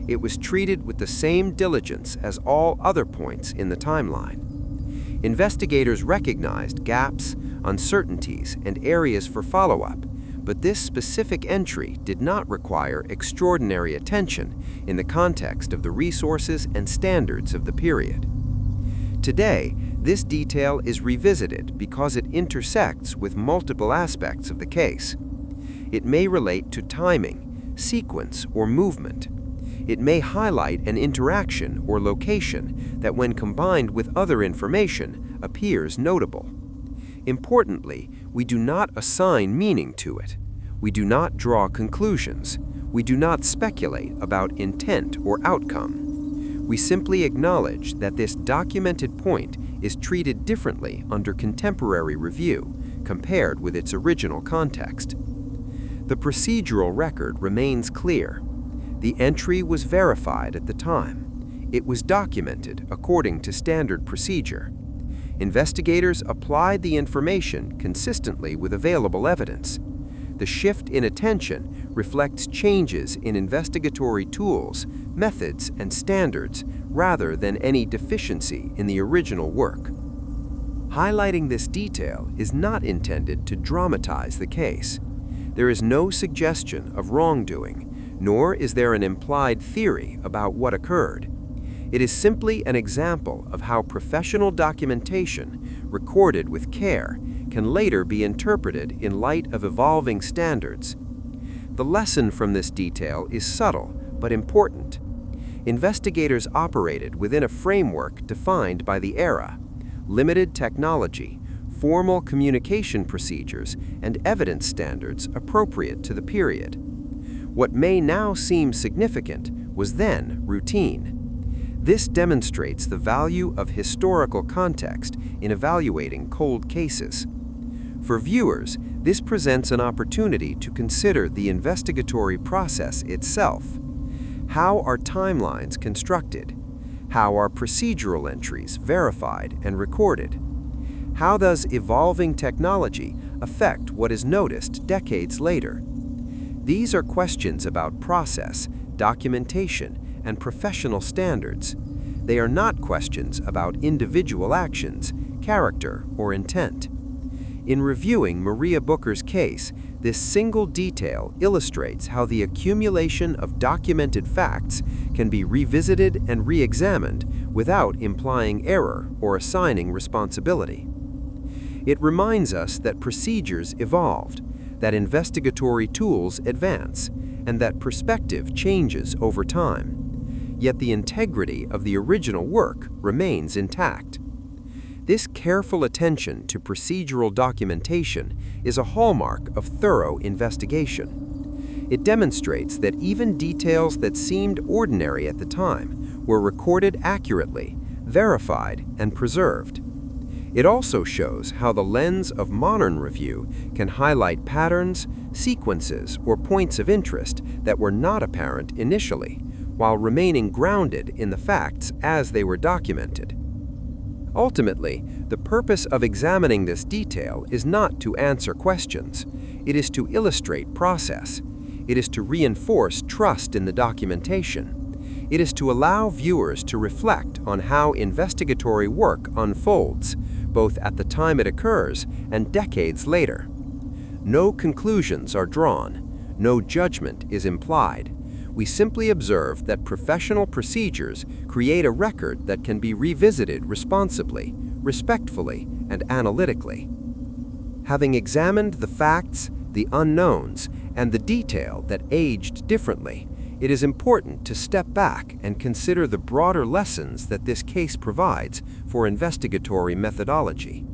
It was treated with the same diligence as all other points in the timeline. Investigators recognized gaps, uncertainties, and areas for follow-up, but this specific entry did not require extraordinary attention in the context of the resources and standards of the period. Today, this detail is revisited because it intersects with multiple aspects of the case. It may relate to timing, sequence, or movement. It may highlight an interaction or location that, when combined with other information, appears notable. Importantly, we do not assign meaning to it. We do not draw conclusions. We do not speculate about intent or outcome. We simply acknowledge that this documented point is treated differently under contemporary review compared with its original context. The procedural record remains clear. The entry was verified at the time. It was documented according to standard procedure. Investigators applied the information consistently with available evidence. The shift in attention reflects changes in investigatory tools, methods, and standards rather than any deficiency in the original work. Highlighting this detail is not intended to dramatize the case. There is no suggestion of wrongdoing, nor is there an implied theory about what occurred. It is simply an example of how professional documentation, recorded with care, can later be interpreted in light of evolving standards. The lesson from this detail is subtle but important. Investigators operated within a framework defined by the era: limited technology, formal communication procedures, and evidence standards appropriate to the period. What may now seem significant was then routine. This demonstrates the value of historical context in evaluating cold cases. For viewers, this presents an opportunity to consider the investigatory process itself. How are timelines constructed? How are procedural entries verified and recorded? How does evolving technology affect what is noticed decades later? These are questions about process, documentation, and professional standards. They are not questions about individual actions, character, or intent. In reviewing Maria Booker's case, this single detail illustrates how the accumulation of documented facts can be revisited and re-examined without implying error or assigning responsibility. It reminds us that procedures evolved, that investigatory tools advance, and that perspective changes over time. Yet the integrity of the original work remains intact. This careful attention to procedural documentation is a hallmark of thorough investigation. It demonstrates that even details that seemed ordinary at the time were recorded accurately, verified, and preserved. It also shows how the lens of modern review can highlight patterns, sequences, or points of interest that were not apparent initially, while remaining grounded in the facts as they were documented. Ultimately, the purpose of examining this detail is not to answer questions. It is to illustrate process. It is to reinforce trust in the documentation. It is to allow viewers to reflect on how investigatory work unfolds, both at the time it occurs and decades later. No conclusions are drawn. No judgment is implied. We simply observe that professional procedures create a record that can be revisited responsibly, respectfully, and analytically. Having examined the facts, the unknowns, and the detail that aged differently, it is important to step back and consider the broader lessons that this case provides for investigatory methodology.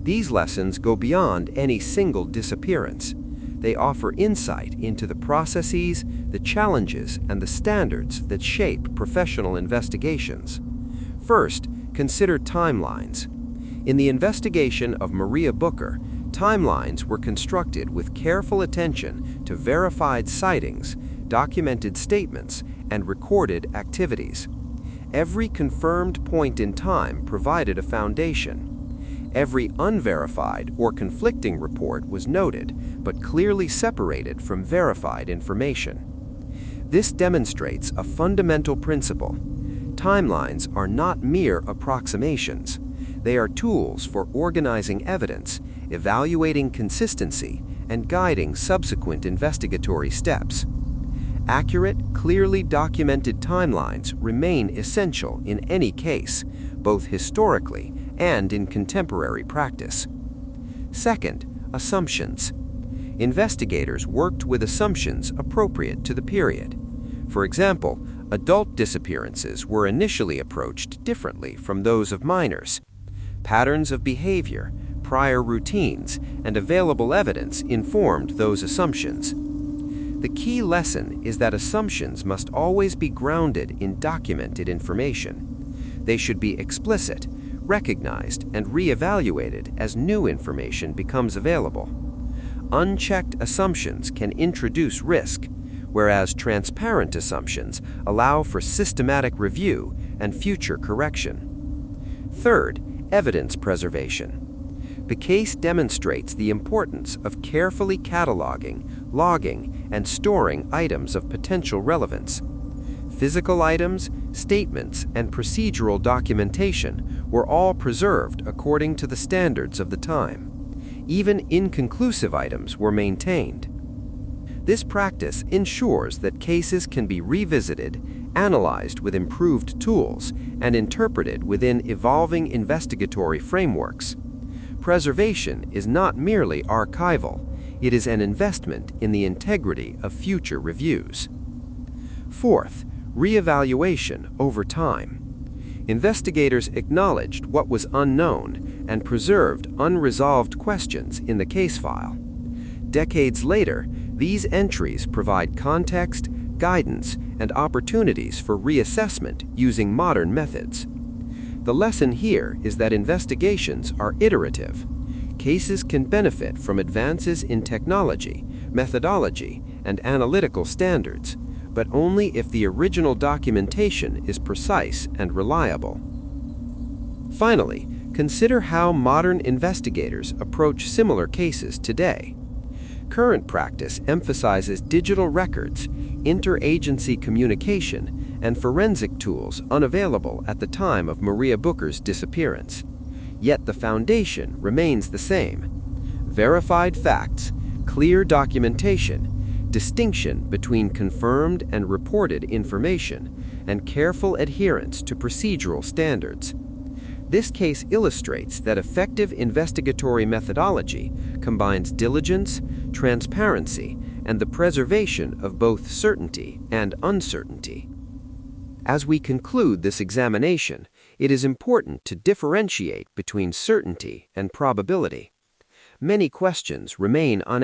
These lessons go beyond any single disappearance. They offer insight into the processes, the challenges, and the standards that shape professional investigations. First, consider timelines. In the investigation of Maria Booker, timelines were constructed with careful attention to verified sightings, documented statements, and recorded activities. Every confirmed point in time provided a foundation. Every unverified or conflicting report was noted, but clearly separated from verified information. This demonstrates a fundamental principle. Timelines are not mere approximations. They are tools for organizing evidence, evaluating consistency, and guiding subsequent investigatory steps. Accurate, clearly documented timelines remain essential in any case, both historically and in contemporary practice. Second, assumptions. Investigators worked with assumptions appropriate to the period. For example, adult disappearances were initially approached differently from those of minors. Patterns of behavior, prior routines, and available evidence informed those assumptions. The key lesson is that assumptions must always be grounded in documented information. They should be explicit, recognized, and re-evaluated as new information becomes available. Unchecked assumptions can introduce risk, whereas transparent assumptions allow for systematic review and future correction. Third, evidence preservation. The case demonstrates the importance of carefully cataloging, logging, and storing items of potential relevance. Physical items, statements, and procedural documentation were all preserved according to the standards of the time. Even inconclusive items were maintained. This practice ensures that cases can be revisited, analyzed with improved tools, and interpreted within evolving investigatory frameworks. Preservation is not merely archival, it is an investment in the integrity of future reviews. Fourth, reevaluation over time. Investigators acknowledged what was unknown and preserved unresolved questions in the case file. Decades later, these entries provide context, guidance, and opportunities for reassessment using modern methods. The lesson here is that investigations are iterative. Cases can benefit from advances in technology, methodology, and analytical standards, but only if the original documentation is precise and reliable. Finally, consider how modern investigators approach similar cases today. Current practice emphasizes digital records, interagency communication, and forensic tools unavailable at the time of Maria Booker's disappearance. Yet the foundation remains the same: verified facts, clear documentation, distinction between confirmed and reported information, and careful adherence to procedural standards. This case illustrates that effective investigatory methodology combines diligence, transparency, and the preservation of both certainty and uncertainty. As we conclude this examination, it is important to differentiate between certainty and probability. Many questions remain unanswered.